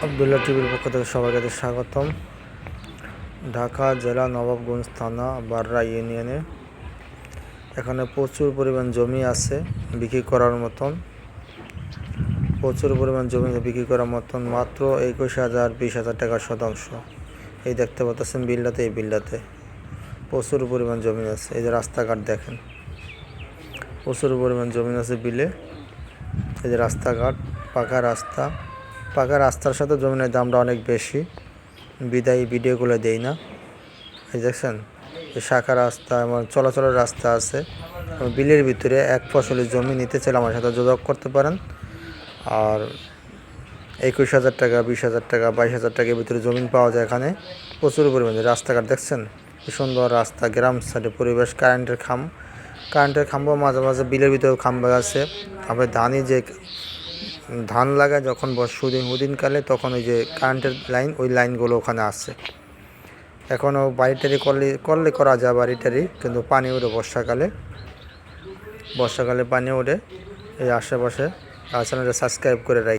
আব্দুল্লাহ টিভির পক্ষ থেকে সবাইকে স্বাগতম। ঢাকা জেলা নবাবগঞ্জ থানা বাররা ইউনিয়নে এখানে প্রচুর পরিমাণ জমি আছে বিক্রি করার মতন। বিক্রি করার মতন মাত্র 21,000 20,000 টাকা শতাংশ। এই দেখতে পাচ্ছেন বিল্লাতে, এই বিল্লাতে প্রচুর পরিমাণ জমি আছে। এই যে রাস্তাঘাট দেখেন, প্রচুর পরিমাণ জমি আছে বিলে। এই যে রাস্তাঘাট, পাকা রাস্তার সাথে জমিনের দামটা অনেক বেশি, বিদায়ী ভিডিওগুলো দেই না। এই দেখছেন এই শাখা রাস্তা এবং চলাচলের রাস্তা আছে। বিলের ভিতরে এক ফসলি জমি নিতে চাইলে আমার সাথে যোগাযোগ করতে পারেন। আর 21,000 টাকা 20,000 টাকা 22,000 টাকার ভিতরে জমি পাওয়া যায় এখানে প্রচুর পরিমাণে। রাস্তাঘাট দেখছেন কি সুন্দর রাস্তা, গ্রাম সাইডে পরিবেশ, কারেন্টের খাম্বা মাঝে মাঝে বিলের ভিতরে খাম্বা আছে। তারপরে ধান লাগায় যখন হুদিনকালে, তখন ওই যে কারেন্টের লাইন, ওই লাইনগুলো ওখানে আছে। এখনও বাড়িটারি করলে করা যায় বাড়িটারি, কিন্তু পানি ওঠে বর্ষাকালে পানি ওঠে। এই আশেপাশে চ্যানেলটা সাবস্ক্রাইব করে রাখি।